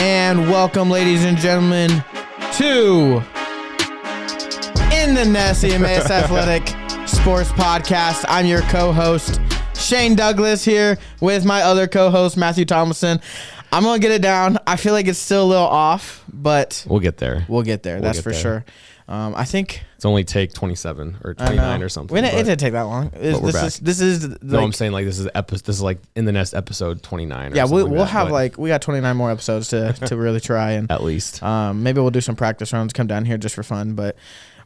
And welcome, ladies and gentlemen, to In the Nest, the Emmaus Athletic Sports Podcast. I'm your co-host, Shane Douglas, here with my other co-host, Matthew Tomlinson. I'm going to get it down. I feel like it's still a little off, but we'll get there. That's for sure. I think it's only take 27 or 29 or something. It didn't take that long. This is no, I'm saying like this is like In the Nest episode 29. Yeah, we'll have we got 29 more episodes to really try and at least. Maybe we'll do some practice runs, come down here just for fun. But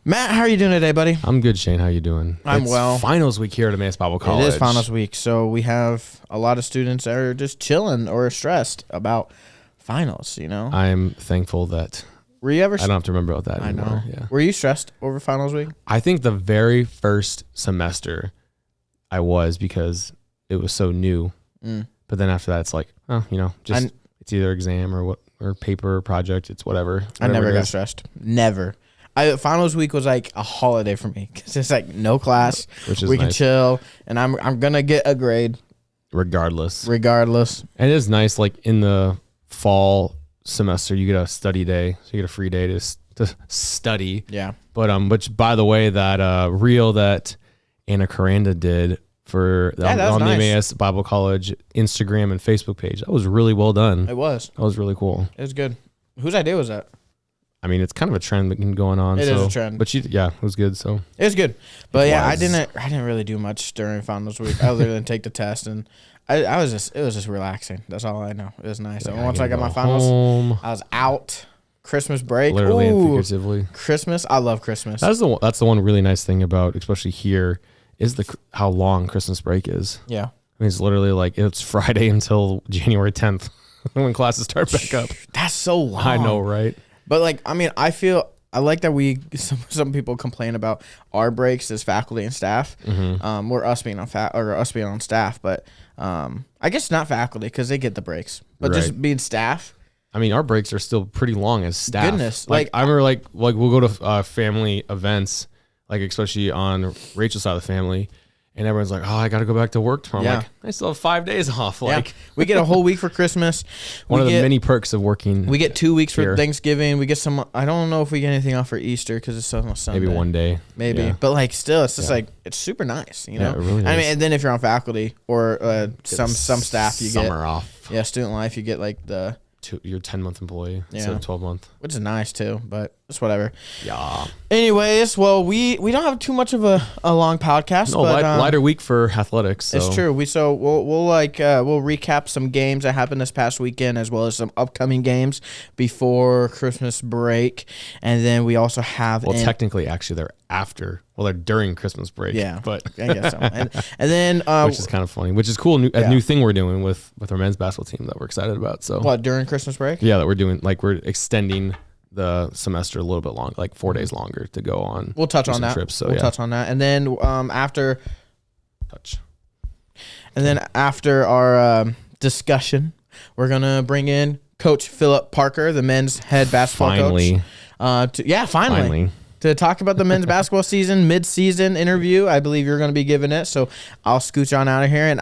Matt, how are you doing today, buddy? I'm good, Shane. How you doing? I'm well. Finals week here at Emmaus Bible College. It is finals week, so we have a lot of students that are just chilling or stressed about finals. You know, I'm thankful that. Were you ever? I don't have to remember about that anymore. I know. Yeah. Were you stressed over finals week? I think the very first semester I was, because it was so new. But then after that, it's like, it's either exam or paper or project. It's whatever. I never got stressed. Never. Finals week was like a holiday for me because it's like no class. Which is we nice. can chill, and I'm gonna get a grade regardless. And it is nice, like in the fall semester you get a study day, so you get a free day to study. Yeah. But which, by the way, that reel that Anna Caranda did for on nice. The Emmaus Bible College Instagram and Facebook page, that was really well done. It was. That was really cool. It was good. Whose idea was that? I mean, it's kind of a trend that been going on. It is a trend. But it was good. So it was good. But I didn't really do much during finals week other than take the test, and it was just relaxing. That's all I know. It was nice. Yeah, and once I got my finals, I was out. Christmas break, literally and figuratively. Christmas, I love Christmas. That's the one really nice thing about, especially here, is how long Christmas break is. Yeah, I mean, it's literally like it's Friday until January 10th when classes start back up. That's so long. I know, right? But I like that some people complain about our breaks as faculty and staff. Mm-hmm. Or us being on staff, but I guess not faculty because they get the breaks, but just being staff. I mean, our breaks are still pretty long as staff. Goodness, I remember like we'll go to family events, like especially on Rachel's side of the family. And everyone's like, oh, I got to go back to work tomorrow. I'm like, I still have 5 days off. Like, we get a whole week for Christmas. One of the many perks of working. We get 2 weeks for Thanksgiving. We get some. I don't know if we get anything off for Easter because it's on Sunday. Maybe one day. Maybe, but like still, it's just like it's super nice. You know, really nice. I mean, and then if you're on faculty or some staff, you get summer off. Yeah, student life, you get like your 10-month employee instead of 12-month, which is nice too, but it's whatever. Yeah. Anyways, well, we don't have too much of a long podcast. No, but lighter week for athletics. So. It's true. We'll recap some games that happened this past weekend, as well as some upcoming games before Christmas break, and then we also have. Well, technically, actually, they're after. Well, they're during Christmas break. Yeah, but I guess so. And then which is kind of funny, which is cool. A new thing we're doing with our men's basketball team that we're excited about. So what, during Christmas break? Yeah, that we're doing, like we're extending the semester a little bit long, like 4 days longer to go on. We'll touch on that. Trips, so we'll touch on that, and then after our discussion, we're gonna bring in Coach Philip Parker, the men's head basketball coach. Finally. To talk about the men's basketball season, mid-season interview. I believe you're going to be giving it, so I'll scooch on out of here. And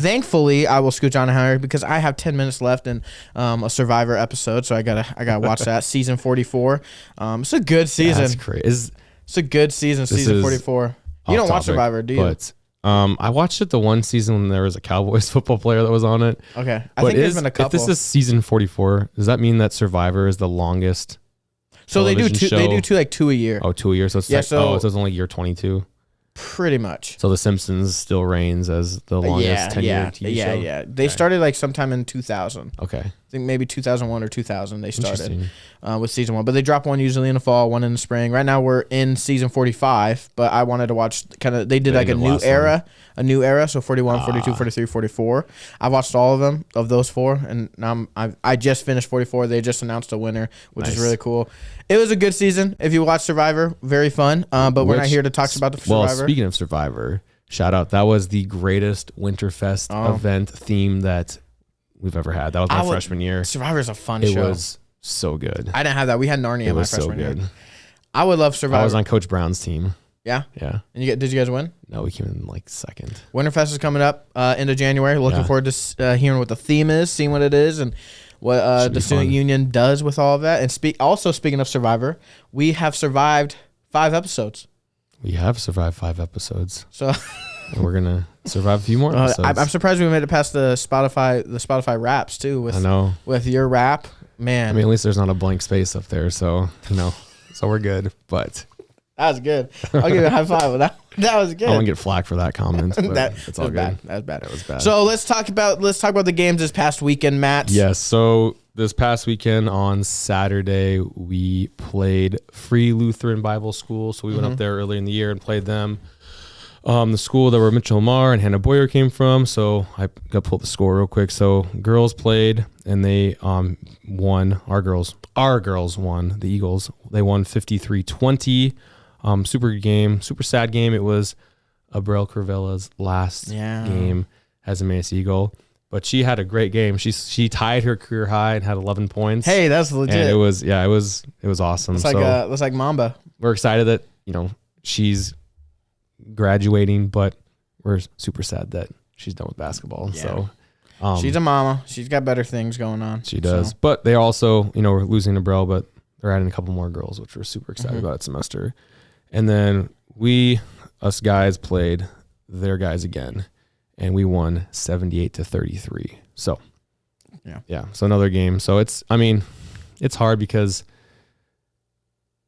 thankfully, I will scooch on out of here because I have 10 minutes left in a Survivor episode, so I gotta watch that. Season 44. It's a good season. That's crazy. It's a good season. Season 44. You don't watch Survivor, do you? But I watched it the one season when there was a Cowboys football player that was on it. Okay, I think there's been a couple. If this is season 44, does that mean that Survivor is the longest? So they do two. They do two a year. Oh, 2 a year. So it's so it's only year 22. Pretty much. So The Simpsons still reigns as the longest 10-year TV show. Yeah. They started like sometime in 2000. Okay. I think maybe 2001 or 2000 they started with season 1. But they drop one usually in the fall, one in the spring. Right now we're in season 45, but I wanted to watch they did like a new era, so 41, 42, 43, 44. I watched all of them, of those 4, and now I just finished 44. They just announced a winner, which is really cool. It was a good season. If you watch Survivor, very fun. But we're not here to talk about the Survivor. Well, speaking of Survivor, shout out. That was the greatest Winterfest event theme that we've ever had. That was my freshman year. Survivor's a fun show. It was so good. I didn't have that. We had Narnia my freshman year. It was so good. I would love Survivor. I was on Coach Brown's team. Yeah? Yeah. And did you guys win? No, we came in like second. Winterfest is coming up end of January. Looking forward to hearing what the theme is, seeing what it is, and what the student union does with all of that. And speaking of Survivor, we have survived 5 episodes. We have survived 5 episodes. So and we're gonna survive a few more episodes. I'm surprised we made it past the Spotify raps too. I know. With your rap, man. I mean, at least there's not a blank space up there, so so we're good. But that was good. I'll give you a high five. That was good. I won't get flack for that comment. But it's all good. Bad. That was bad. That was bad. So let's talk about the games this past weekend, Matt. Yes. So this past weekend on Saturday, we played Free Lutheran Bible School. So we went up there earlier in the year and played them. The school that where Mitchell Lamar and Hannah Boyer came from. So I got to pull the score real quick. So girls played and they won. Our girls won. The Eagles. They won 53-20. Super good game. Super sad game. It was Abril Curvella's last game as a Mace Eagle. But she had a great game. She tied her career high and had 11 points. Hey, that's legit. And it was awesome. It's like Mamba. We're excited that she's graduating, but we're super sad that she's done with basketball. Yeah. So she's a mama. She's got better things going on. She does. So. But they also, we're losing Abril, but they're adding a couple more girls, which we're super excited about that semester. And then us guys played their guys again, and we won 78-33. So yeah. So another game. So it's hard because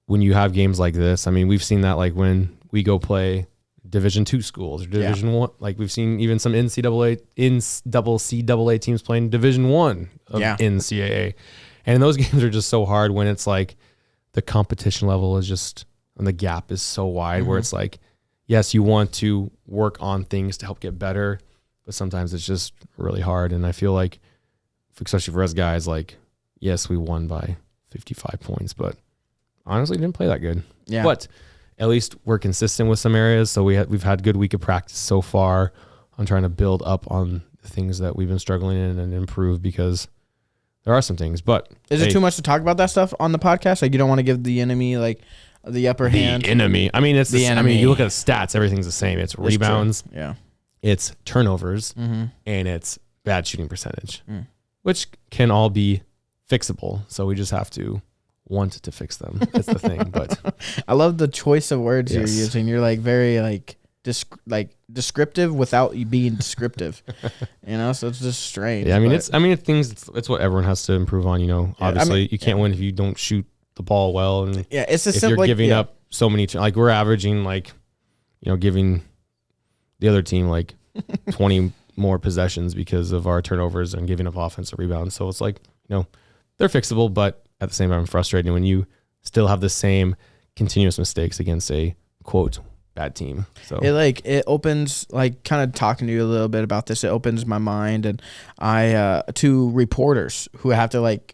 when you have games like this, we've seen that like when we go play Division II schools or Division I, like we've seen even some NCAA teams playing Division I of NCAA, and those games are just so hard when it's like the competition level is just and the gap is so wide where it's like, yes, you want to work on things to help get better, but sometimes it's just really hard. And I feel like, especially for us guys, like, yes, we won by 55 points, but honestly didn't play that good. Yeah. But at least we're consistent with some areas. So we've had a good week of practice so far on trying to build up on the things that we've been struggling in and improve, because there are some things. But is it too much to talk about that stuff on the podcast? Like, you don't want to give the enemy like the upper hand. The enemy. It's the enemy. You look at the stats, everything's the same. It's rebounds. Yeah. It's turnovers, and it's bad shooting percentage, which can all be fixable. So we just have to want to fix them. That's the thing. But I love the choice of words you're using. You're like very like descriptive without being descriptive. So it's just strange. Yeah, it's what everyone has to improve on. Obviously, you can't win if you don't shoot the ball well, and it's if you're giving up so many, like we're averaging like, giving the other team like 20 more possessions because of our turnovers and giving up offensive rebounds. So it's like, they're fixable, but at the same time, frustrating when you still have the same continuous mistakes against a quote bad team. So it opens, like, kind of talking to you a little bit about this. It opens my mind, and to reporters who have to like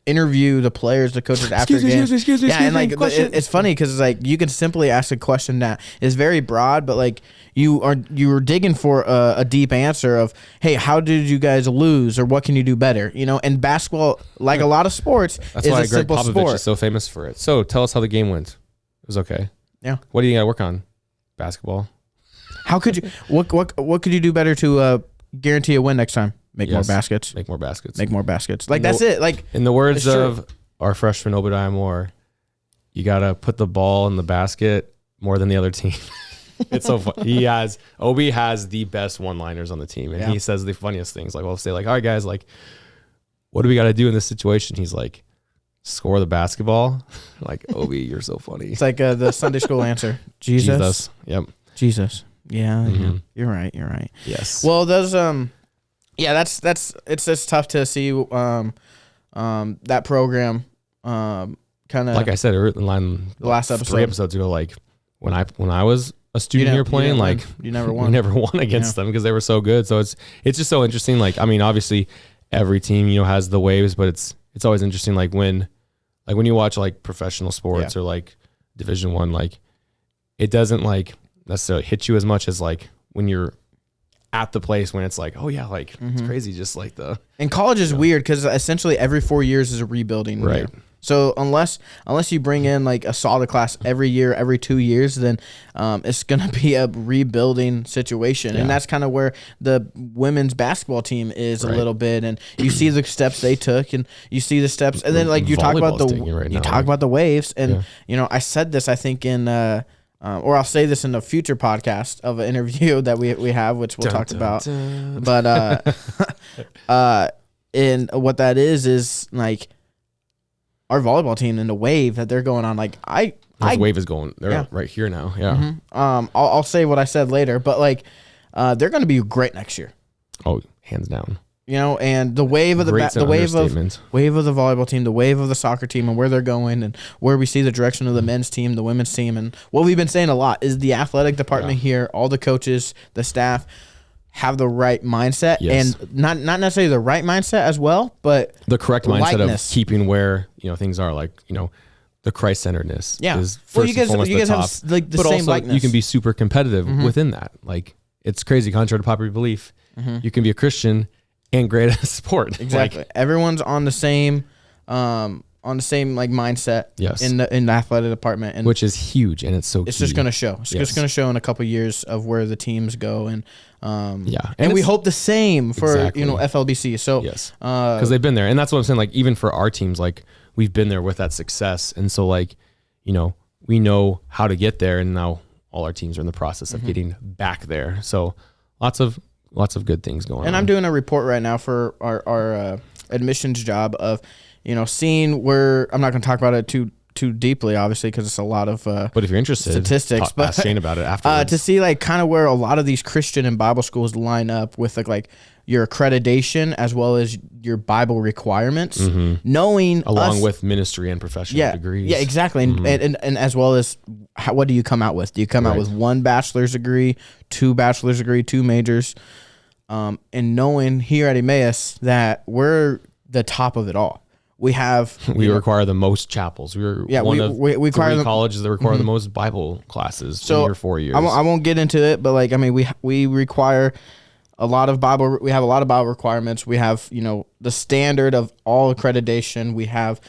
interview the players, the coaches after games. Excuse me. And like it's funny because it's like you can simply ask a question that is very broad, but like you were digging for a deep answer of, hey, how did you guys lose, or what can you do better? And basketball, like a lot of sports, that's is why a simple Greg Popovich sport. is so famous for it. So tell us how the game went. It was okay. Yeah. What do you got to work on? Basketball. How could you? What could you do better to guarantee a win next time? Make more baskets. Make more baskets. Make more baskets. Like, that's it. Like, in the words of our freshman Obadiah Moore, you got to put the ball in the basket more than the other team. It's so fun. Obi has the best one-liners on the team, and he says the funniest things. Like, we'll say like, all right, guys, like, what do we got to do in this situation? He's like, score the basketball. Like, Obi, you're so funny. It's like the Sunday school answer. Jesus. Yep. Jesus. Yeah. You're right. Yes. Well, those it's just tough to see that program kind of, like I said in the last episode, 3 episodes ago, like when I was a student here playing, like you never won. We never won against them because they were so good. So it's just so interesting. Like, obviously every team, has the waves, but it's always interesting. Like when you watch like professional sports or like Division I, like it doesn't like necessarily hit you as much as like when you're at the place when it's like, oh yeah, like it's crazy. Just like and college is weird because essentially every 4 years is a rebuilding year. So unless you bring in like a solid class every year, every 2 years, then it's gonna be a rebuilding situation, and that's kind of where the women's basketball team is a little bit. And you see the steps they took, and you see the steps, and then like you talk about the Waves, and I said this I think in. Or I'll say this in a future podcast of an interview that we have, which we'll talk about. But and what that is like our volleyball team and the wave that they're going on. Like Wave is going. They're right here now. Yeah. Mm-hmm. I'll say what I said later, but like they're going to be great next year. Oh, hands down. And the wave of the wave of the volleyball team, the wave of the soccer team, and where they're going, and where we see the direction of the men's team, the women's team, and what we've been saying a lot is the athletic department here, all the coaches, the staff, have the right mindset, and not necessarily the right mindset as well, but the correct mindset of keeping where things are, like the Christ-centeredness. Yeah, is first and foremost you guys the top, have like the but same also likeness. you can be super competitive within that. Like it's crazy, contrary to popular belief. You can be a Christian and great at sport. Exactly. Everyone's on the same like mindset. Yes. In the athletic department, and which is huge, and it's just going to show. It's just going to show in a couple of years of where the teams go, and and we hope the same for FLBC. So because they've been there, and that's what I'm saying. Like even for our teams, like we've been there with that success, and so like we know how to get there, and now all our teams are in the process of getting back there. So lots of good things going on. And I'm doing a report right now for our admissions job of, seeing where, I'm not going to talk about it too deeply, obviously, because it's a lot of but if you're interested, statistics. But ask Shane about it afterwards. To see like kind of where a lot of these Christian and Bible schools line up with like your accreditation as well as your Bible requirements, knowing along with ministry and professional degrees. Yeah, exactly. And as well as what do you come out with? Do you come out with 1 bachelor's degree, 2 bachelor's degree, 2 majors? And knowing here at Emmaus that we're the top of it all. We require the most chapels. We're one of we require 3 colleges that require the most Bible classes in your 4 years. I won't get into it, but like we require a lot of Bible. We have a lot of Bible requirements. We have the standard of all accreditation. We have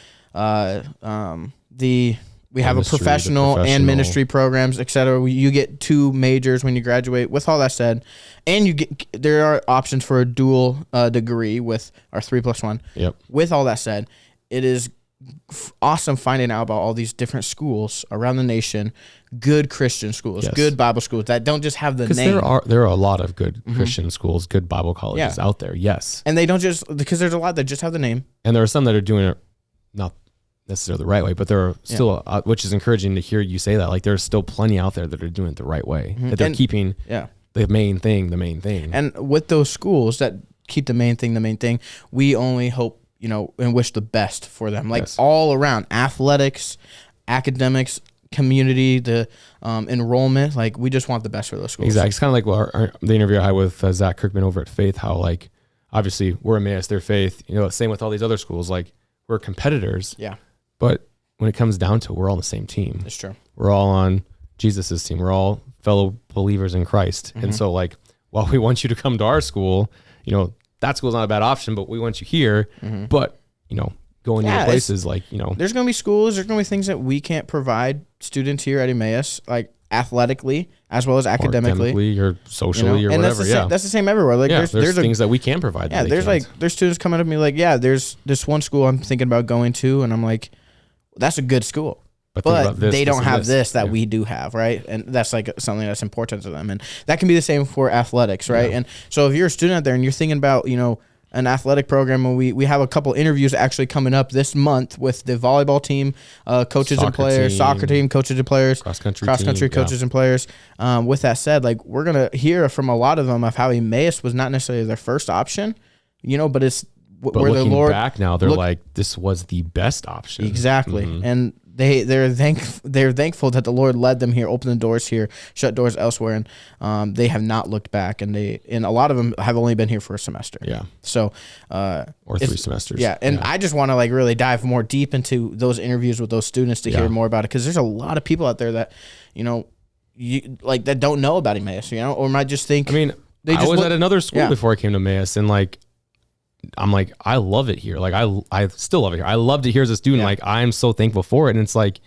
we have a professional and ministry programs, etc. You get 2 majors when you graduate. With all that said, and there are options for a dual degree with our 3+1. Yep. With all that said, it is awesome finding out about all these different schools around the nation, good Christian schools, good Bible schools that don't just have the name. There are a lot of good Christian schools, good Bible colleges out there. Yes, and they don't just because there's a lot that just have the name, and there are some that are doing it not necessarily the right way, but there are still, which is encouraging to hear you say that. Like there's still plenty out there that are doing it the right way. That they're keeping the main thing. And with those schools that keep the main thing, we only hope, and wish the best for them. Like all around, athletics, academics, community, the enrollment. Like we just want the best for those schools. Exactly. It's kind of like the interview I had with Zach Kirkman over at Faith. How like obviously we're Emmaus, they're Faith. Same with all these other schools. Like we're competitors. Yeah. But when it comes down to it, we're all on the same team. That's true. We're all on Jesus's team. We're all fellow believers in Christ. And so like, while we want you to come to our school, that school's not a bad option, but we want you here. But, going to places like, there's going to be schools, there's going to be things that we can't provide students here at Emmaus, like athletically as well as academically or socially or and whatever. That's the same everywhere. Like there's things that we can provide. Yeah, there's students coming up to me like, there's this one school I'm thinking about going to, and I'm like, that's a good school. But they don't have this that we do have, right? And that's like something that's important to them. And that can be the same for athletics, right? Yeah. And so if you're a student out there and you're thinking about, an athletic program, and we have a couple interviews actually coming up this month with the volleyball team, coaches and players, soccer team, coaches and players, cross country coaches and players. With that said, like we're going to hear from a lot of them of how Emmaus was not necessarily their first option, but it's where the Lord back now, they're like, this was the best option. Exactly. And they're thankful that the Lord led them here, opened the doors here, shut doors elsewhere, and they have not looked back. And a lot of them have only been here for a semester. Yeah. So or 3 semesters. Yeah. And I just want to like really dive more deep into those interviews with those students to hear more about it, because there's a lot of people out there that that don't know about Emmaus, or might just think. I mean, I was at another school before I came to Emmaus, and like I'm like, I love it here. Like I still love it here. I love to hear as a student. Like I'm so thankful for it. And it's like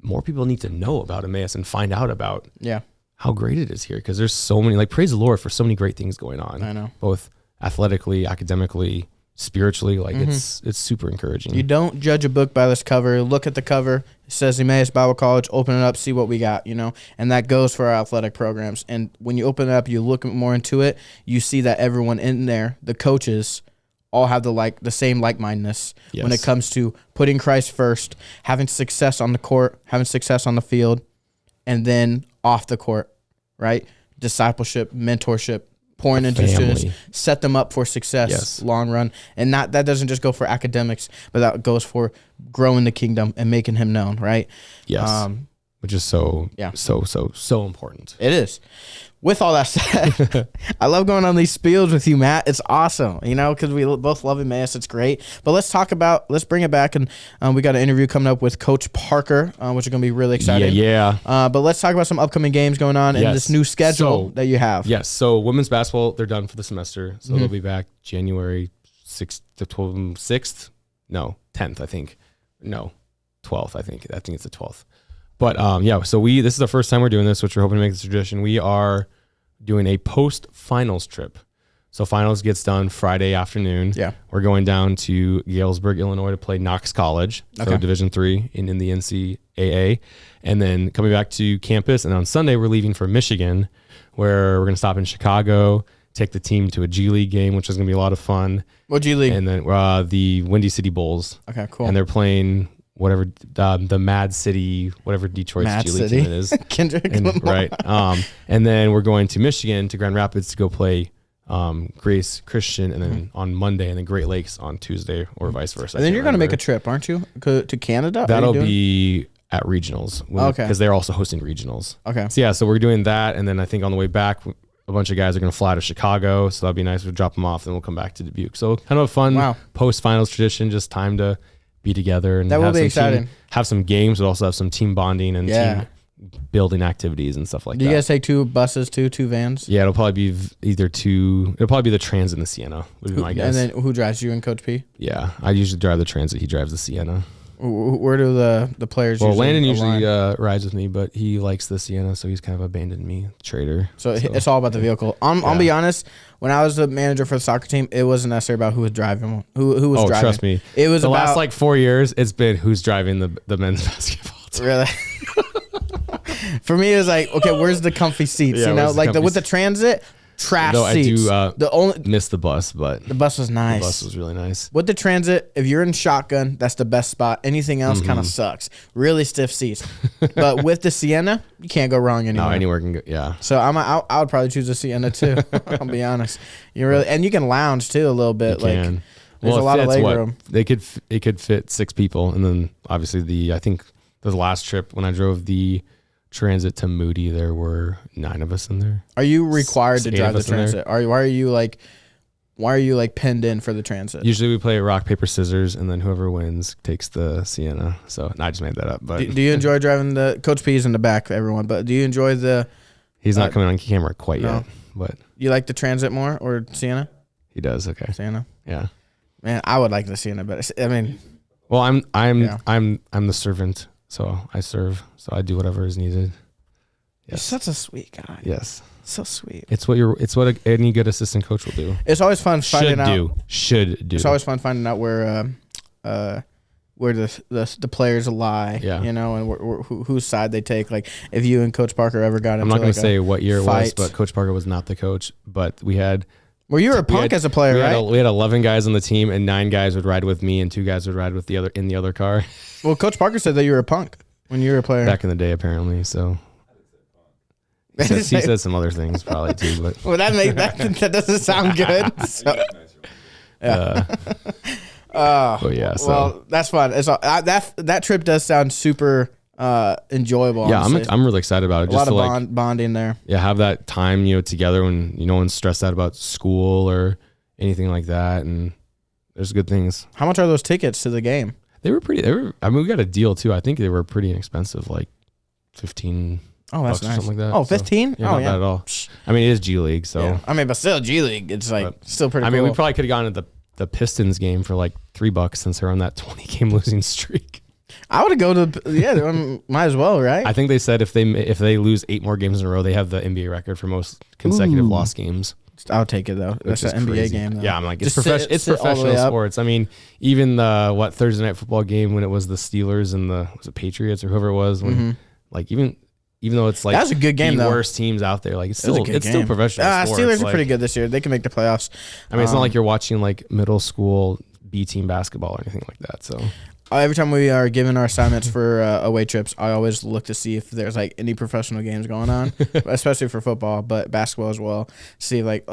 more people need to know about Emmaus and find out about how great it is here. Cause there's so many, like, praise the Lord for so many great things going on. I know. Both athletically, academically, spiritually. Like it's super encouraging. You don't judge a book by this cover. Look at the cover. It says Emmaus Bible College. Open it up, see what we got, and that goes for our athletic programs. And when you open it up, you look more into it, you see that everyone in there, the coaches, all have the same like-mindedness when it comes to putting Christ first, having success on the court, having success on the field, and then off the court, right? Discipleship, mentorship, pouring into students, set them up for success, long run. And that doesn't just go for academics, but that goes for growing the kingdom and making him known, right? Yes. Which is so important. It is. With all that said, I love going on these spiels with you, Matt. It's awesome, because we both love Emmaus. It's great. But let's bring it back. And we got an interview coming up with Coach Parker, which is going to be really exciting. Yeah. But let's talk about some upcoming games going on and this new schedule that you have. Yes. So women's basketball, they're done for the semester. So they'll be back January 6th to 6th. No, 10th, I think. No, 12th, I think. I think it's the 12th. But so this is the first time we're doing this, which we're hoping to make this tradition. We are doing a post-finals trip. So finals gets done Friday afternoon. Yeah. We're going down to Galesburg, Illinois to play Knox College, so Division III in the NCAA. And then coming back to campus. And on Sunday, we're leaving for Michigan, where we're going to stop in Chicago, take the team to a G League game, which is going to be a lot of fun. What G League? And then the Windy City Bulls. Okay, cool. And they're playing whatever the Mad City, whatever Detroit's Mad G League team it is. Kendrick Lamar. Right. And then we're going to Michigan, to Grand Rapids, to go play Grace Christian, and then on Monday, and then Great Lakes on Tuesday, or vice versa. And then you're going to make a trip, aren't you, to Canada? That'll be at regionals. Because they're also hosting regionals. Okay. So we're doing that, and then I think on the way back, a bunch of guys are going to fly to Chicago, so that'll be nice. We'll drop them off, then we'll come back to Dubuque. So kind of a fun post-finals tradition, just time to be together, and that will be exciting. Have some games, but also have some team bonding and team building activities and stuff like that. Do you guys take two buses, two vans? Yeah, it'll probably be either two. It'll probably be the Transit and the Sienna, would be my guess. And then who drives, you and Coach P? Yeah, I usually drive the Transit. He drives the Sienna. Where do the players Landon usually rides with me, but he likes the Sienna, so he's kind of abandoned me, traitor. So it's all about the vehicle. I'll be honest, when I was the manager for the soccer team, it wasn't necessarily about who was driving. Who was driving. Trust me. It was the about last 4 years, it's been who's driving the men's basketball team. Really? For me, it was like, okay, where's the comfy seats? With the Transit, trash seats. I do miss the bus, but the bus was nice. The bus was really nice. With the Transit, if you're in shotgun, that's the best spot. Anything else kind of sucks. Really stiff seats. But with the Sienna, you can't go wrong anywhere. No, anywhere can go. Yeah. So I would probably choose the Sienna too. I'll be honest. And you can lounge too a little bit. You can. There's a lot of leg room. It could fit 6 people, and then obviously I think the last trip when I drove the Transit to Moody, there were 9 of us in there. Are you required to drive the Transit? Why are you pinned in for the Transit? Usually we play rock, paper, scissors, and then whoever wins takes the Sienna. So I just made that up. But do you enjoy driving the Coach P's in the back, everyone? But do you enjoy the? He's not coming on camera quite yet. But you like the Transit more or Sienna? He does. Okay. Sienna. Yeah. Man, I would like the Sienna, but I mean. Well, I'm the servant, so I serve. So I do whatever is needed. Yes. You're such a sweet guy. Yes. So sweet. It's what any good assistant coach will do. It's always fun finding out. Should do. It's always fun finding out where the players lie. Yeah. And whose side they take. Like if you and Coach Parker ever got into I'm not going to say what year fight. It was, but Coach Parker was not the coach. But we had. Well, you were a punk as a player, right? We had 11 guys on the team, and 9 guys would ride with me, and 2 guys would ride with in the other car. Well, Coach Parker said that you were a punk when you were a player back in the day, apparently. So he said some other things probably too, but well, that doesn't sound good. So. But yeah, so well, that's fun. It's that trip does sound super enjoyable. Yeah, I'm really excited about it. A lot of bonding there. Yeah, have that time together when no one's stressed out about school or anything like that, and there's good things. How much are those tickets to the game? I mean, we got a deal too. I think they were pretty inexpensive, like $15. Oh, that's nice. Something like that. Oh, 15? So, not bad at all. I mean, it is G League, so. Yeah. I mean, but still G League. It's still pretty. I mean, cool. we probably could have gone to the Pistons game for like $3 since they're on that 20 game losing streak. I would go to might as well, right? I think they said if they lose 8 more games in a row, they have the NBA record for most consecutive lost games. I'll take it though. That's an NBA game though. Yeah, I'm like, it's professional sports. I mean, even the Thursday night football game when it was the Steelers and was it Patriots or whoever it was, when like even though it's like that was a good game, the though. worst teams out there, like it's still professional sports. Steelers are pretty good this year. They can make the playoffs. I mean, it's not like you're watching like middle school B team basketball or anything like that. So every time we are given our assignments for away trips, I always look to see if there's like any professional games going on, especially for football, but basketball as well. See like,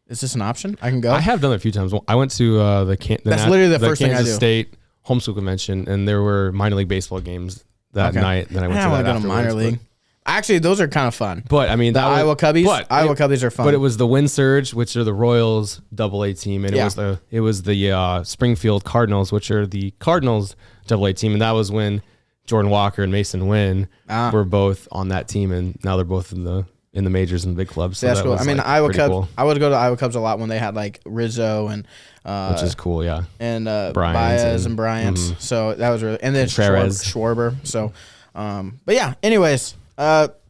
is this an option? I can go. I have done it a few times. I went to that's literally the first thing I do. Kansas State homeschool convention, and there were minor league baseball games that night. Then I went to that afterwards. Minor league. Actually, those are kind of fun. But I mean, Iowa Cubbies are fun. But it was the Wind Surge, which are the Royals AA team, and it was the Springfield Cardinals, which are the Cardinals AA team, and that was when Jordan Walker and Mason Wynn were both on that team, and now they're both in the majors and the big clubs. So that's cool. I mean, the Iowa Cubs. Cool. I would go to Iowa Cubs a lot when they had like Rizzo and which is cool, yeah, and Baez and Bryant. So that was really, and then Schwarber. So, but yeah. Anyways.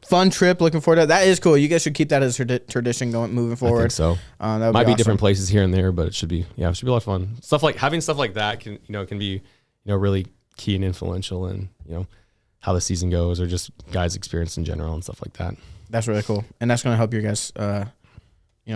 Fun trip. Looking forward to it. That is cool. You guys should keep that as a tradition moving forward. I think so. That might be different places here and there, but it should be a lot of fun. Having stuff like that can be really key and influential in how the season goes or just guys' experience in general and stuff like that. That's really cool, and that's going to help your guys.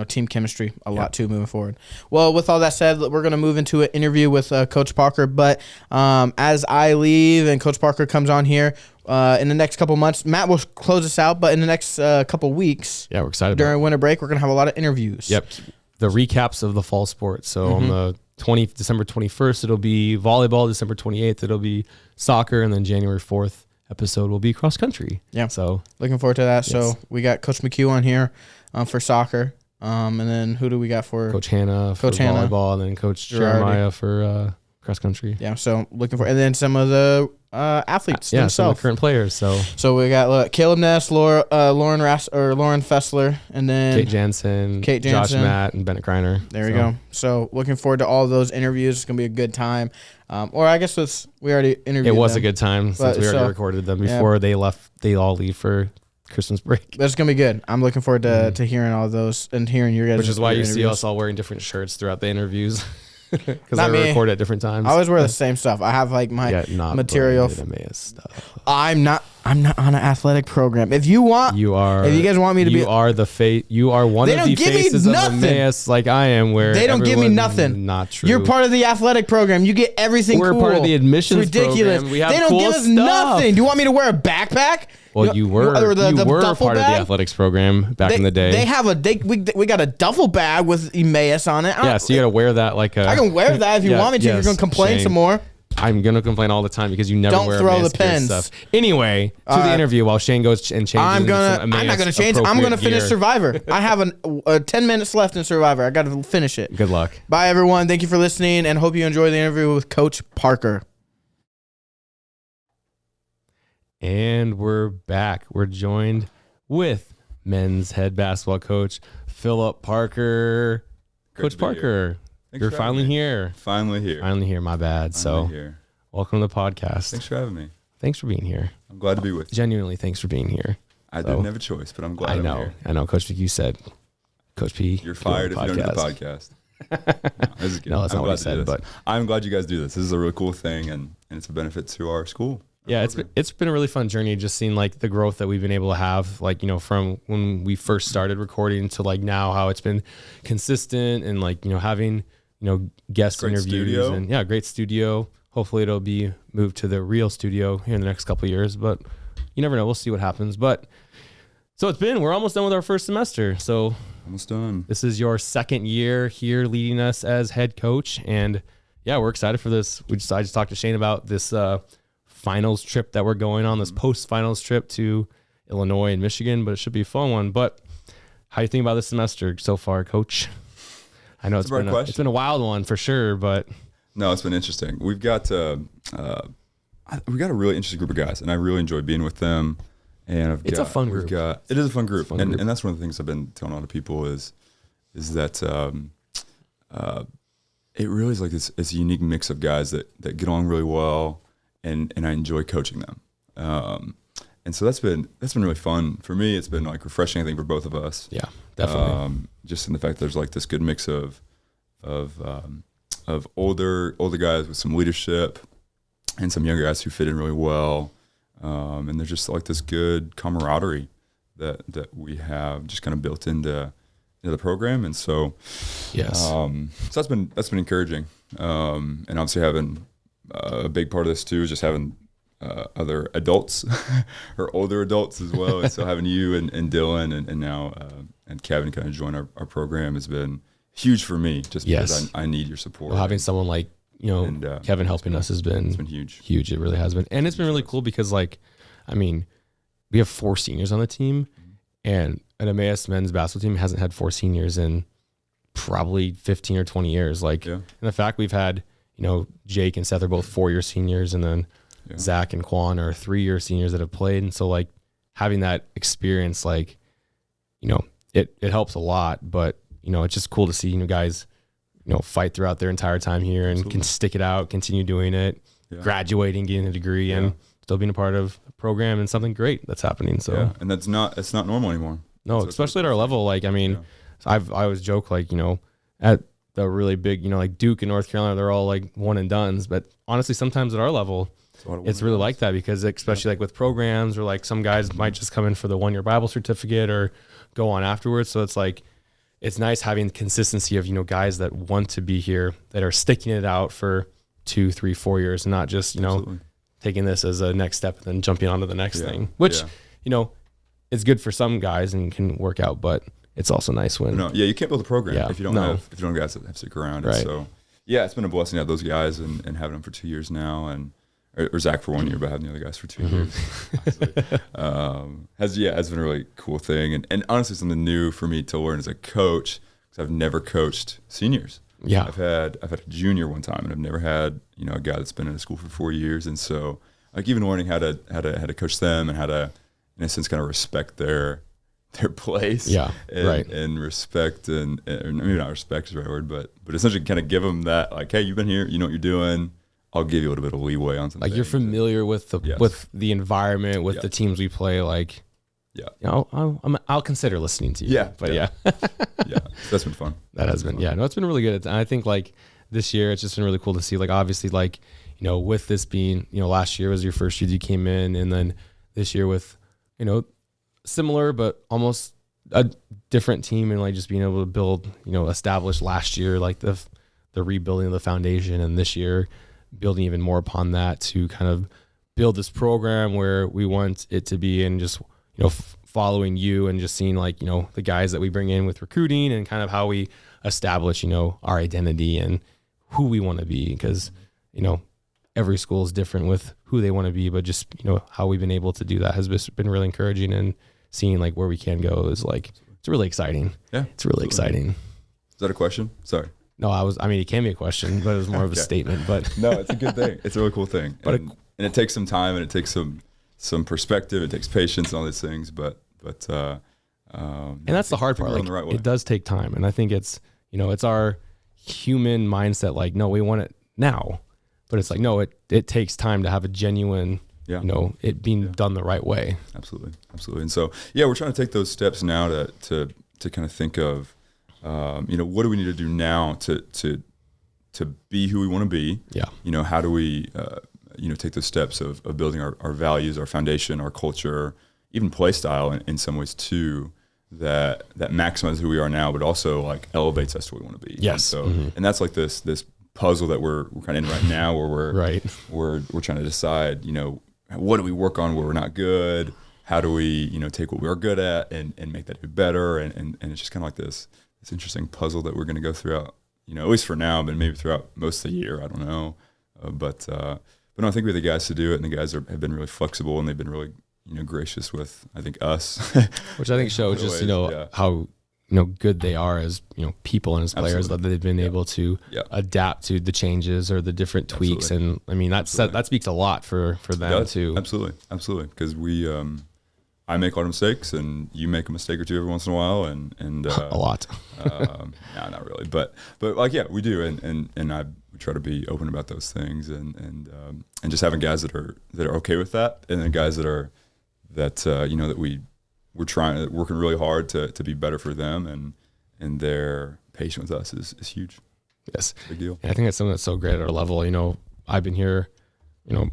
Team chemistry a lot too moving forward. Well, with all that said, we're going to move into an interview with Coach Parker. But as I leave and Coach Parker comes on here in the next couple months, Matt will close us out. But in the next couple weeks, we're excited. During winter break, we're going to have a lot of interviews. Yep, the recaps of the fall sports. So on the December 21st, it'll be volleyball. December 28th, it'll be soccer, and then January 4th episode will be cross country. Yeah, so looking forward to that. Yes. So we got Coach McHugh on here for soccer. And then who do we got for Coach Hannah for volleyball, and then Coach Jeremiah for cross country. Yeah, so looking for, and then some of the athletes themselves, some of the current players. So we got Caleb Ness, Lauren Fessler, and then Kate Jansen, Josh Matt, and Bennett Kreiner. There we go. So looking forward to all of those interviews. It's gonna be a good time. Or I guess we already interviewed. It was them, a good time since we already recorded them before they left. They all leave for Christmas break. That's gonna be good. I'm looking forward to hearing all those and hearing your guys. Which is why you see us all wearing different shirts throughout the interviews, because I record at different times. I always wear the same stuff. I have like my material. Stuff. I'm not on an athletic program. If you want, if you guys want me to be, you are one of the faces of Emmaus, like I am. Where they don't give me nothing. Not true. You're part of the athletic program. You get everything. We're part of the admissions. It's ridiculous. Program. We have they don't give us nothing. Do you want me to wear a backpack? Well, you were part of the athletics program back in the day. They have we got a duffel bag with Emmaus on it. So you got to wear that like a. I can wear that if you want me to. You're gonna complain some more. I'm gonna complain all the time because you never wear throw the pens stuff. Anyway, to the interview while Shane goes and changes. I'm not gonna change. I'm gonna finish Survivor. I have 10 minutes left in Survivor. I got to finish it. Good luck. Bye everyone. Thank you for listening and hope you enjoy the interview with Coach Parker. And we're back. We're joined with men's head basketball coach Philip Parker. Coach Parker, you're finally here. Finally here. My bad. Welcome to the podcast. Thanks for having me. Thanks for being here. I'm glad to be with you. Genuinely, thanks for being here. I didn't have a choice, but I'm glad I'm here. I know. Coach P, you said, Coach P, you're fired if you don't do the podcast. No, that's not what I said. But I'm glad you guys do this. This is a really cool thing, and it's a benefit to our school. Yeah, it's been a really fun journey, just seeing like the growth that we've been able to have, like, from when we first started recording to like now, how it's been consistent and like, having, guest interviews studio. And great studio. Hopefully it'll be moved to the real studio here in the next couple of years, but you never know. We'll see what happens. But so we're almost done with our first semester. So almost done. This is your second year here leading us as head coach. And we're excited for this. I just talked to Shane about this, finals trip that we're going on, this post-finals trip to Illinois and Michigan, but it should be a fun one. But how do you think about this semester so far, Coach? I know it's been a wild one for sure, but no, it's been interesting. We've got a really interesting group of guys, and I really enjoy being with them. And it's a fun group. It is a fun group, and that's one of the things I've been telling a lot of people is that it really is like this unique mix of guys that get along really well, and I enjoy coaching them. And so that's been really fun for me. It's been like refreshing, I think, for both of us. Yeah, definitely. Just in the fact that there's like this good mix of older guys with some leadership and some younger guys who fit in really well. And there's just like this good camaraderie that we have just kind of built into the program. And so, yes, so that's been encouraging. And obviously having a big part of this too is just having other adults or older adults as well. And so having you and Dylan and now and Kevin kind of join our program has been huge for me, just because I need your support. Well, having someone like, Kevin helping us has been, it's been huge. It really has been. And it's been really cool because, like, I mean, we have 4 seniors on the team, and an Emmaus men's basketball team hasn't had 4 seniors in probably 15 or 20 years. Like, and the fact we've had, Jake and Seth are both 4-year seniors, and then Zach and Quan are 3-year seniors that have played. And so, like, having that experience, like, it helps a lot, but, it's just cool to see, guys, fight throughout their entire time here and can stick it out, continue doing it, graduating, getting a degree, and still being a part of the program and something great that's happening. So, and it's not normal anymore. No, so especially at our level. Like, I mean, I always joke, like, at the really big, like Duke and North Carolina, they're all like one and dones. But honestly, sometimes at our level, it's really like that, because especially like with programs, or like some guys might just come in for the 1-year Bible certificate or go on afterwards. So it's like, it's nice having consistency of, guys that want to be here, that are sticking it out for 2, 3, 4 years, and not just, taking this as a next step and then jumping on to the next thing, which, is good for some guys and can work out, but it's also nice when. You can't build a program if you don't have guys that have to stick around. Right. So, it's been a blessing to have those guys and having them for 2 years now, and or Zach for 1 year, but having the other guys for 2 years. Has been a really cool thing, and honestly something new for me to learn as a coach, because I've never coached seniors. I've had a junior one time, and I've never had a guy that's been in a school for 4 years, and so like even learning how to coach them and how to, in a sense, kind of respect their place, and respect, and maybe not respect is the right word, but essentially kind of give them that, like, hey, you've been here, you know what you're doing. I'll give you a little bit of leeway on something. Like, you're familiar with the environment, with the teams we play. Like, I'll consider listening to you. That's been fun. That has been. It's been really good. And I think, like, this year, it's just been really cool to see. Like, obviously, like, with this being, last year was your first year you came in, and then this year with, similar but almost a different team, and like just being able to build, establish last year like the rebuilding of the foundation, and this year building even more upon that to kind of build this program where we want it to be, and just following you and just seeing like the guys that we bring in with recruiting, and kind of how we establish our identity and who we want to be, because every school is different with who they want to be, but just how we've been able to do that has been really encouraging, and seeing like where we can go is like, it's really exciting. It's really exciting. Is that a question? Sorry. No, it can be a question, but it was more of a statement. But no, it's a good thing. It's a really cool thing. And it takes some time, and it takes some perspective. It takes patience and all these things. But and that's the hard part. Like, right, it does take time, and I think it's it's our human mindset. Like, no, we want it now, but it's like, no, it takes time to have a genuine. It being done the right way. Absolutely. And so, we're trying to take those steps now to kind of think of. What do we need to do now to be who we want to be? How do we, take those steps of building our values, our foundation, our culture, even play style in some ways too, that maximizes who we are now, but also like elevates us to where we want to be. Yes. And so, and that's like this puzzle that we're kind of in right now, where we're trying to decide, what do we work on where we're not good? How do we, take what we are good at and make that do better? And it's just kind of like this interesting puzzle that we're going to go throughout, at least for now, but maybe throughout most of the year. I don't know. But no, I think we have the guys to do it, and the guys have been really flexible, and they've been really, gracious with, I think, us. Which I think shows just, how, good they are as, people and as players, that they've been able to adapt to the changes or the different tweaks. And I mean, that speaks a lot for them too. Absolutely. Because we, I make a lot of mistakes, and you make a mistake or two every once in a while, and a lot. No, not really, but like, yeah, we do, and I try to be open about those things, and just having guys that are okay with that, and then guys that we're working really hard to be better for them, and they're patient with us is huge. Yes, big deal. And I think that's something that's so great at our level. I've been here,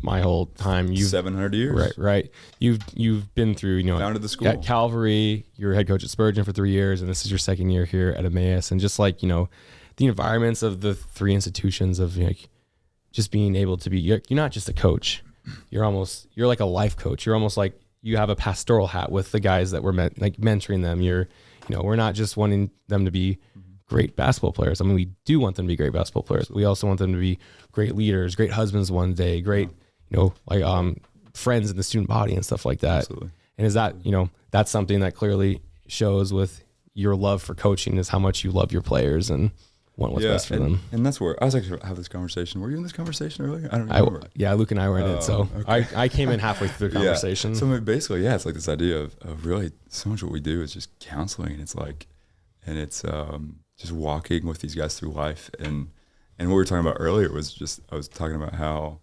my whole time. You've 700 years. Right. You've been through, founded the school at Calvary. You were head coach at Spurgeon for 3 years, and this is your second year here at Emmaus. And just like, the environments of the three institutions of just being able to be, you're not just a coach. You're like a life coach. You're almost like you have a pastoral hat with the guys that we're mentoring them. We're not just wanting them to be great basketball players. I mean, we do want them to be great basketball players. We also want them to be great leaders, great husbands one day, great, friends in the student body and stuff like that. Absolutely. And is that, that's something that clearly shows with your love for coaching is how much you love your players and want what's best for them. And that's where I was actually having this conversation. Were you in this conversation earlier? I don't remember. Yeah, Luke and I were in it. So okay. I came in halfway through the conversation. Yeah. So basically, it's like this idea of really so much what we do is just counseling. And it's just walking with these guys through life. And what we were talking about earlier was I was talking about how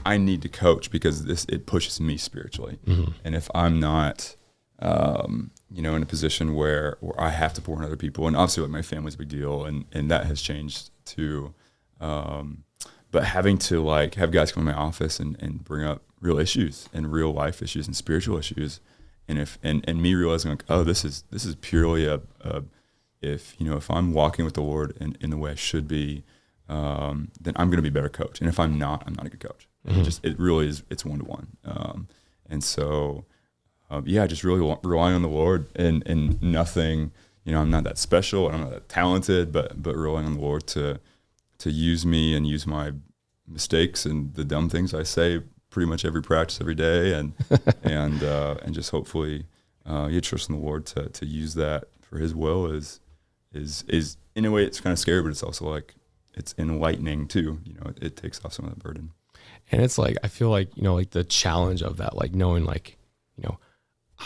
I need to coach because it pushes me spiritually. Mm-hmm. And if I'm not, in a position where I have to pour in other people, and obviously like my family's a big deal, and that has changed too. But having to like have guys come in my office and bring up real issues and real life issues and spiritual issues, and me realizing like, oh, this is purely if I'm walking with the Lord in the way I should be, then I'm going to be a better coach. And if I'm not a good coach. Mm-hmm. It really is. It's 1-to-1. And so, just really relying on the Lord and nothing. I'm not that special and I'm not that talented, but relying on the Lord to use me and use my mistakes and the dumb things I say pretty much every practice every day, and just hopefully you trust in the Lord to use that for His will is in a way it's kind of scary, but it's also like it's enlightening too. It takes off some of that burden. And it's like I feel like like the challenge of that, like knowing like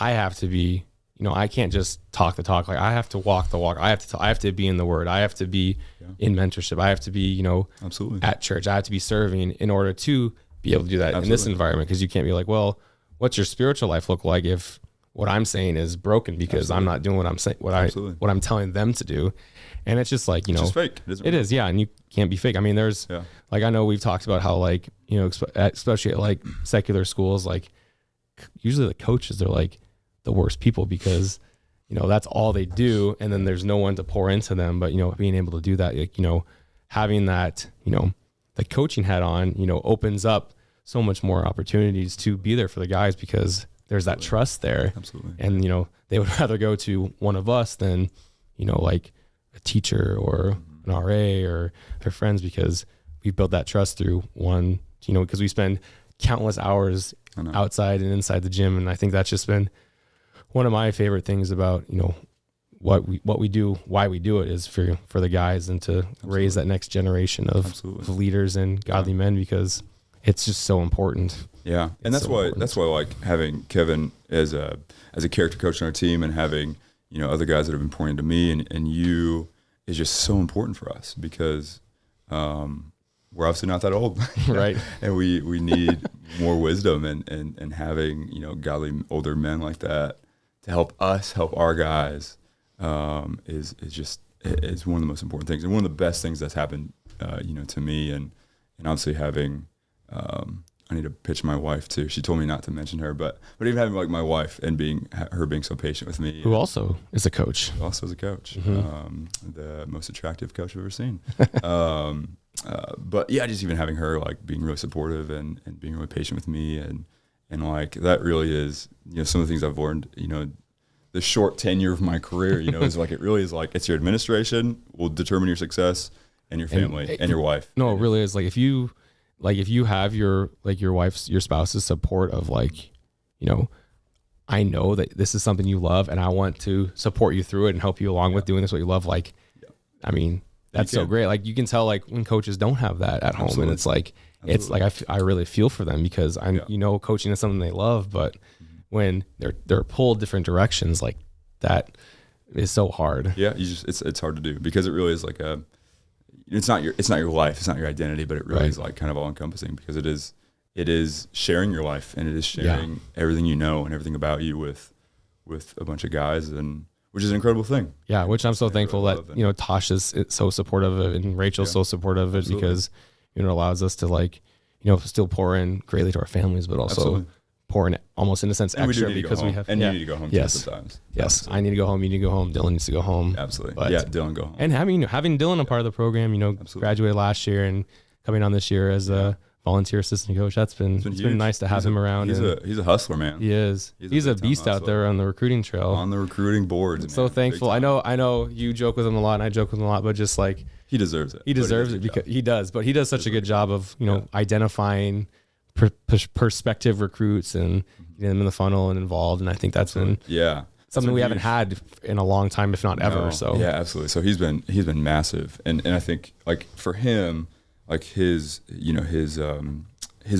I have to be I can't just talk the talk. Like I have to walk the walk. I have to be in the Word. I have to be in mentorship. I have to be absolutely at church. I have to be serving in order to be able to do that in this environment, because you can't be like, well, what's your spiritual life look like if what I'm saying is broken because I'm not doing what I'm saying, what I'm telling them to do. And it's just like, it's just fake. It is. Yeah. And you can't be fake. I mean, there's like, I know we've talked about how like, especially at like secular schools, like usually the coaches are like the worst people because, that's all they do. And then there's no one to pour into them, but, being able to do that, like, having that, the coaching hat on, opens up so much more opportunities to be there for the guys because there's that trust there. Absolutely. And, they would rather go to one of us than, like a teacher or an RA or their friends, because we built that trust through one, because we spend countless hours outside and inside the gym. And I think that's just been one of my favorite things about, what we do, why we do it is for the guys and to raise that next generation of leaders and godly men, because it's just so important. Yeah. And that's why like having Kevin as a character coach on our team and having, other guys that have been pointing to me and you is just so important for us because, we're obviously not that old, right? And we need more wisdom and having, godly older men like that to help us help our guys, is one of the most important things and one of the best things that's happened, to me and obviously having, I need to pitch my wife too. She told me not to mention her, but even having like my wife and her being so patient with me. Who also is a coach. Also is a coach. Mm-hmm. The most attractive coach I've ever seen. But yeah, just even having her like being really supportive and being really patient with me and like that really is, some of the things I've learned, the short tenure of my career, is like, it really is like, it's your administration will determine your success and your family and your wife. No, it really is. Like if you have your spouse's support of like, I know that this is something you love and I want to support you through it and help you along with doing this, what you love. Like, I mean, that's so great. Like you can tell like when coaches don't have that at home and it's like I really feel for them because coaching is something they love, but when they're pulled different directions, like that is so hard. Yeah, it's hard to do because it really is like it's not your life, it's not your identity, but it really is like kind of all encompassing because it is sharing your life and it is sharing everything you know and everything about you with a bunch of guys, and which is an incredible thing. Yeah, which I'm so thankful that Tasha's so supportive of it and Rachel's so supportive of it because it allows us to like still pour in greatly to our families, but also pour in almost in a sense extra because we have you need to go home too sometimes. Yes, absolutely. I need to go home. You need to go home. Dylan needs to go home. Absolutely. But, Dylan go home. And having Dylan a part of the program, graduated last year and coming on this year as a volunteer assistant coach. It's been nice to have him around. He's a hustler, man. He is. He's a beast out there on the recruiting trail. On the recruiting boards. I'm so thankful. I know you joke with him a lot and I joke with him a lot, but just like he deserves it. He deserves it because he does. But he does such a good job of identifying prospective recruits and getting them in the funnel and involved. And I think that's been something we haven't had in a long time, if not ever. So yeah, absolutely. So he's been massive, and I think like for him, like his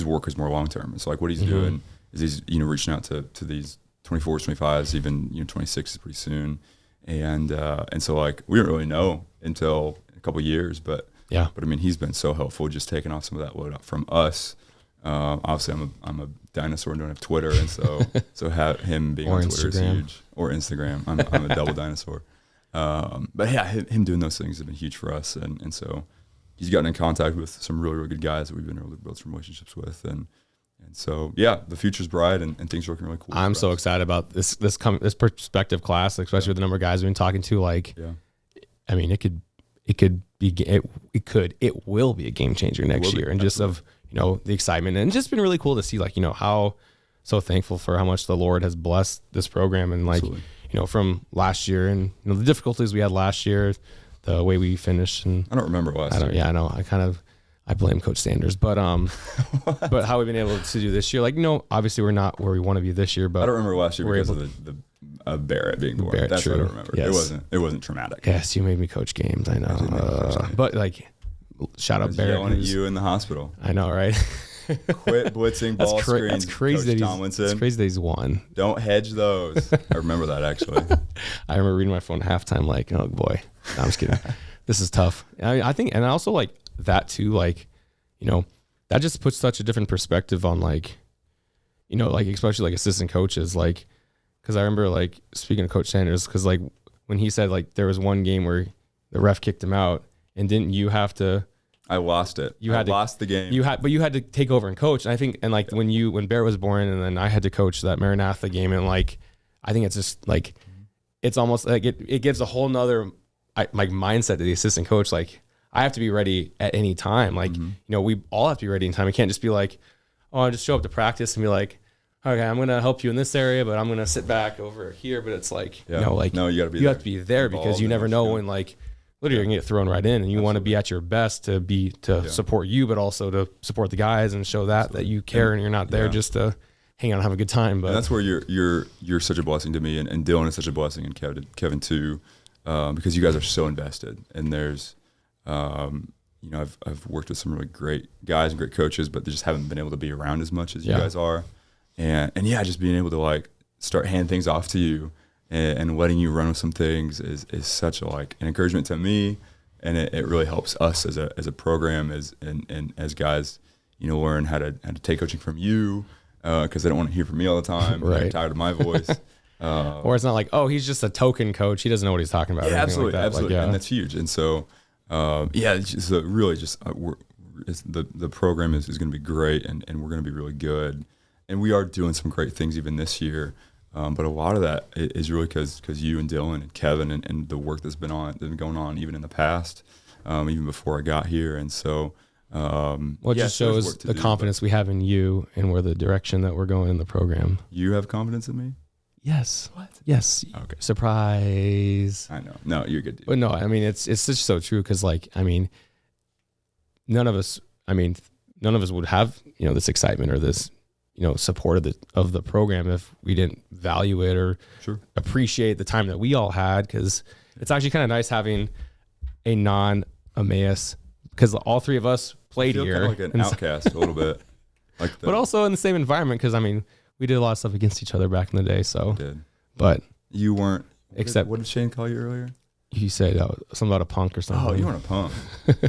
work is more long term. It's like what he's doing is he's reaching out to these 24s, 25s, even 26s pretty soon, and so like we didn't really know until a couple of years, but I mean he's been so helpful, just taking off some of that load up from us. Obviously I'm a dinosaur and don't have Twitter, and so have him being on Twitter is huge, or Instagram. I'm a double dinosaur. But yeah, him doing those things have been huge for us, and so he's gotten in contact with some really, really good guys that we've been able to build some relationships with, and so yeah, the future's bright and things are looking really cool. I'm so excited about this prospective class, especially with the number of guys we've been talking to. Like, I mean, it will be a game changer next year, and just of the excitement, and just been really cool to see like how so thankful for how much the Lord has blessed this program, and like from last year and the difficulties we had last year, the way we finished, and I don't remember last year. Yeah, I know. I blame Coach Sanders, but but how we've been able to do this year, like obviously we're not where we want to be this year, but I don't remember last year because of the Barrett being born. That's true. What I don't remember. Yes. It wasn't traumatic. Yes, you made me coach games. I know, but like shout out Barrett. Yelling at you in the hospital. I know, right? Quit blitzing ball screens. That's crazy. It's crazy that he's won. Don't hedge those. I remember that actually. I remember reading my phone at halftime, like, oh boy. No, I'm just kidding. This is tough. I think, and I also like that too. Like, that just puts such a different perspective on like, like especially like assistant coaches, like, because I remember like speaking to Coach Sanders, because like when he said like there was one game where the ref kicked him out, and didn't you have to? I lost it. I lost the game. But you had to take over and coach. And I think, and like when Barrett was born, and then I had to coach that Maranatha game, and like I think it's just like it's almost like it gives a whole nother like mindset to the assistant coach. Like I have to be ready at any time. Like we all have to be ready in time. We can't just be like, oh, I just show up to practice and be like, okay, I'm gonna help you in this area, but I'm gonna sit back over here. But it's like no, you gotta be. You have to be there because you never know when like. Literally, you're gonna get thrown right in, and you want to be at your best to support you, but also to support the guys and show that you care, and you're not there just to hang out and have a good time. But and that's where you're such a blessing to me, and Dylan is such a blessing, and Kevin too, because you guys are so invested. And there's, I've worked with some really great guys and great coaches, but they just haven't been able to be around as much as you guys are, and just being able to like start handing things off to you. And letting you run with some things is such a like an encouragement to me, and it really helps us as a program and as guys, learn how to take coaching from you because they don't want to hear from me all the time. Right. They're tired of my voice. Or it's not like, oh, he's just a token coach. He doesn't know what he's talking about. Yeah, absolutely, like that. absolutely, and that's huge. And so, it's just really just the program is going to be great, and we're going to be really good, and we are doing some great things even this year. But a lot of that is really because you and Dylan and Kevin and the work that's been going on even in the past, even before I got here. And so, it just shows the confidence we have in you and where the direction that we're going in the program. You have confidence in me? Yes. What? Yes. Okay. Surprise. I know. No, you're good. Dude. But no, I mean it's just so true because like I mean, none of us would have this excitement or this. Support of the program if we didn't value it or appreciate the time that we all had, because it's actually kind of nice having a non-Emmaus, because all three of us played here. Kind of like an outcast a little bit. But also in the same environment, because I mean, we did a lot of stuff against each other back in the day. So, did. But you weren't. What did Shane call you earlier? He said something about a punk or something. Oh, you weren't a punk.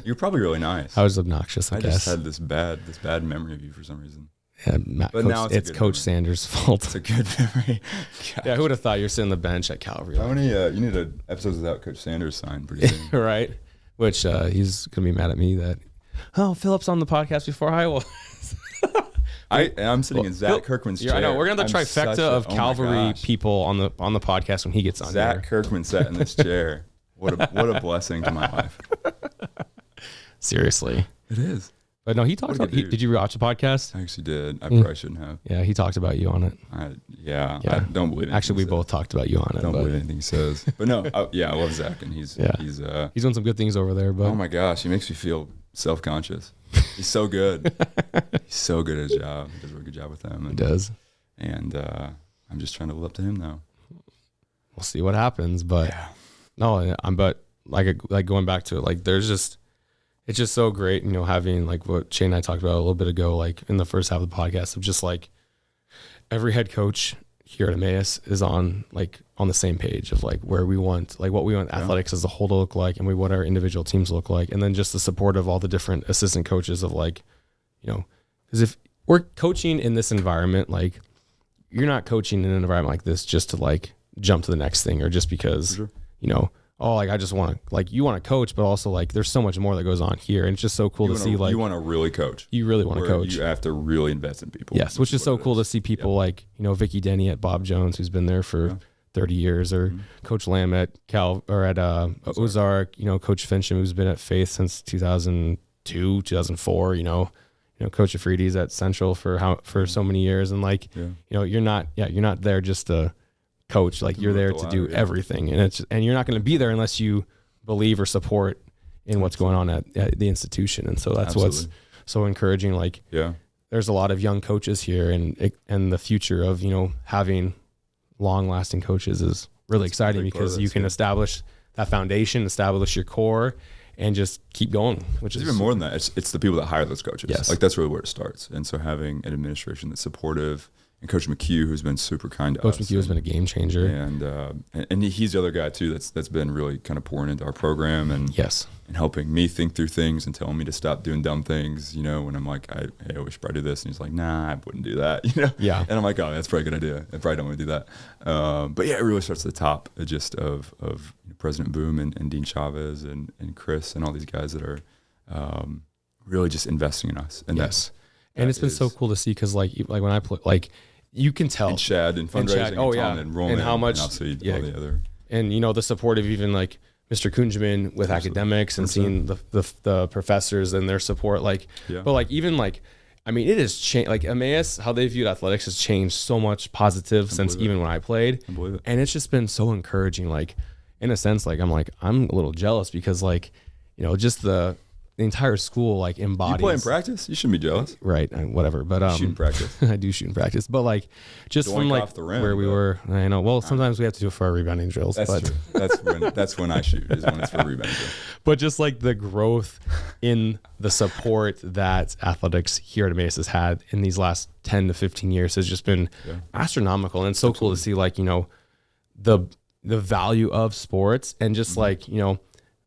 You're probably really nice. I was obnoxious, I guess. just had this bad memory of you for some reason. Yeah, now it's Coach Sanders' fault. It's a good memory. Yeah, who would have thought you're sitting on the bench at Calvary? How many? You need an episodes without Coach Sanders signed pretty soon, right? Which he's gonna be mad at me that. Oh, Philip's on the podcast before I was. I'm sitting in Zach Kirkman's chair. I know we're gonna have the trifecta of Calvary people on the podcast when he gets on. Zach Kirkman sat in this chair. What a blessing to my life. Seriously, it is. But no, he talked about. Did you watch the podcast? I actually did. I probably shouldn't have. Yeah, he talked about you on it. I don't believe it. Actually, we both talked about you on it. Don't believe anything he says. But no, I love Zach, and he's doing some good things over there. But oh my gosh, he makes me feel self-conscious. He's so good. He's so good at his job. He does a really good job with them. He does. And I'm just trying to live up to him now. We'll see what happens, but but going back to it, like it's just so great, having like what Shane and I talked about a little bit ago, like in the first half of the podcast, of just like every head coach here at Emmaus is on the same page of like where we want, like what we want athletics as a whole to look like, and we want our individual teams to look like, and then just the support of all the different assistant coaches of like, because if we're coaching in this environment, like you're not coaching in an environment like this just to like jump to the next thing or just because, I just want to, like, you want to coach, but also like there's so much more that goes on here, and it's just so cool to see, like, you want to really coach. You really want to coach. You have to really invest in people. Yes, which is so cool to see people like Vicky Denny at Bob Jones, who's been there for 30 years, or Coach Lamb at Ozark. Coach Fincham, who's been at Faith since 2002, 2004. Coach Afridi's at Central for so many years, and like you're not there just to coach, like you're there to do everything, and you're not going to be there unless you believe or support in what's going on at the institution. And so that's what's so encouraging. Like there's a lot of young coaches here, and the future of having long lasting coaches is really exciting, because you can establish that foundation, establish your core, and just keep going. Which is even more than that. It's the people that hire those coaches. Yes. Like that's really where it starts. And so having an administration that's supportive, and Coach McHugh, who's been super kind to us. Coach McHugh has been a game changer, and he's the other guy too that's been really kind of pouring into our program and helping me think through things and telling me to stop doing dumb things. When I'm like, hey, I wish I'd do this, and he's like, nah, I wouldn't do that. And I'm like, oh, that's probably a good idea. I probably don't want to do that. But it really starts at the top, just of President Boom and Dean Chavez and Chris and all these guys that are really just investing in us. And and it's been so cool to see, because like when I play, like you can tell. And Chad and fundraising and enrollment. And how much. And obviously all the other. And, the support of even like Mr. Kunjman with academics, and seeing the professors and their support. Like, but like even like, I mean, it has changed. Like Emmaus, how they viewed athletics has changed so much positive since even when I played. I believe it. And it's just been so encouraging. Like in a sense, like I'm a little jealous, because like, just the entire school like embodies. You play in practice? You shouldn't be jealous. Right. Whatever. But shoot in practice. I do shoot in practice. But like just from like where we were, I know. Well, sometimes we have to do it for our rebounding drills. That's true. That's when I shoot, is when it's for rebounding drills. But just like the growth in the support that athletics here at Emmaus has had in these last 10 to 15 years has just been astronomical. And it's so cool to see, like, the value of sports, and just like,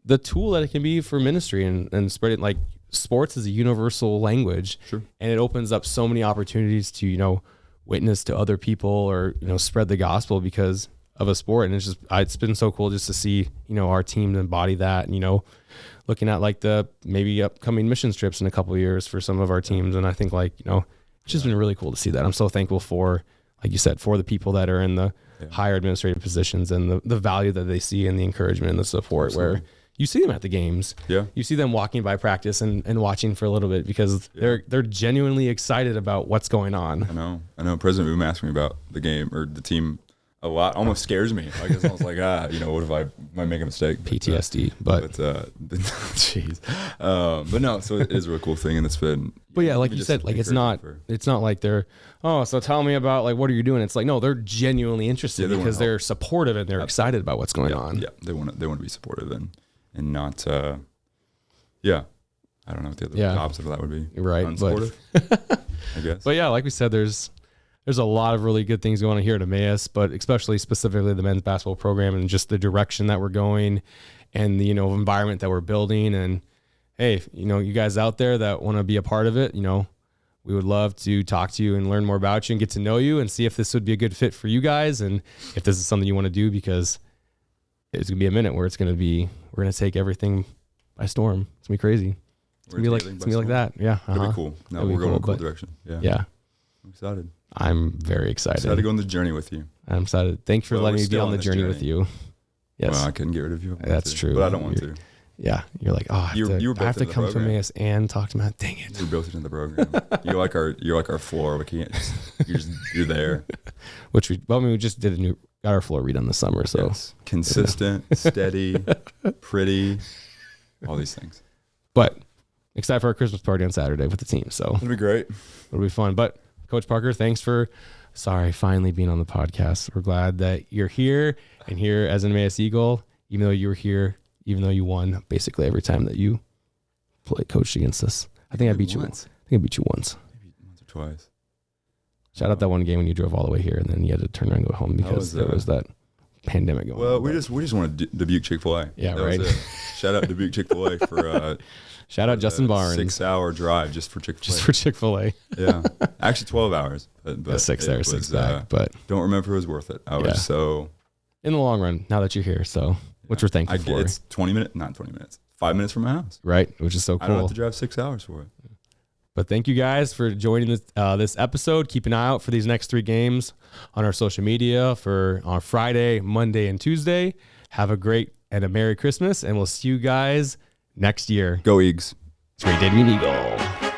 the tool that it can be for ministry and spreading. Like sports is a universal language, and it opens up so many opportunities to, witness to other people, or, spread the gospel because of a sport. And it's been so cool just to see, our team embody that, and, looking at like the maybe upcoming mission trips in a couple of years for some of our teams. And I think like, it's just been really cool to see that. I'm so thankful for, like you said, for the people that are in the higher administrative positions, and the value that they see, and the encouragement and the support. Where you see them at the games. Yeah. You see them walking by practice and watching for a little bit, because they're genuinely excited about what's going on. I know. President Boom asked me about the game or the team a lot. Almost scares me. I guess I was like, what if I might make a mistake? PTSD. But jeez. But no, so it is a real cool thing, and it's been. But yeah, like you said, like it's not like they're, so tell me about like what are you doing? It's like, no, they're genuinely interested, because they're supportive and they're excited about what's going on. Yeah, they want to be supportive and not I don't know what the other opposite of that would be. Right. Unsupportive, I guess. But yeah, like we said, there's there's a lot of really good things going on here at Emmaus, but especially specifically the men's basketball program and just the direction that we're going and the, you know, environment that we're building. And hey, you know, you guys out there that want to be a part of it, you know, we would love to talk to you and learn more about you and get to know you and see if this would be a good fit for you guys. And if this is something you want to do, because it's gonna be a minute where we're gonna take everything by storm. It's gonna be crazy. It's gonna be like that. Yeah. That'd be cool. No, we're going in a cool direction. Yeah. I'm excited. I'm very excited. Excited to go on the journey with you. I'm excited. Thanks for letting me be on the journey with you. Yes. Well, I couldn't get rid of you. That's true. But I don't want to. Yeah. You're like, oh, I have to come from Emmaus and talk to Matt. Dang it. You're built into the program. You're like our floor. We can't you're there. We just got our floor redone this summer. So yes. Consistent, steady, pretty, all these things. But excited for our Christmas party on Saturday with the team. So it'll be great. It'll be fun. But Coach Parker, thanks for finally being on the podcast. We're glad that you're here and here as an Emmaus Eagle, even though you were here, even though you won basically every time that you coached against us. I think I beat you once. Maybe once or twice. Shout out that one game when you drove all the way here and then you had to turn around and go home because there was that pandemic going on. Well, we just want to Dubuque Chick-fil-A. Yeah, that right. Shout out Dubuque Chick-fil-A for shout out Justin Barnes. 6-hour drive just for Chick-fil-A. Just for Chick-fil-A. Yeah. Actually 12 hours. But 6 there, 6 back. But don't remember it was worth it. I was so in the long run, now that you're here, so which we're thankful for. It's not 20 minutes. 5 minutes from my house. Right. Which is so cool. I don't have to drive 6 hours for it. But thank you guys for joining this episode. Keep an eye out for these next 3 games on our social media for on Friday, Monday, and Tuesday. Have a great and a Merry Christmas, and we'll see you guys next year. Go Eags. It's Great Day to be an Eagle.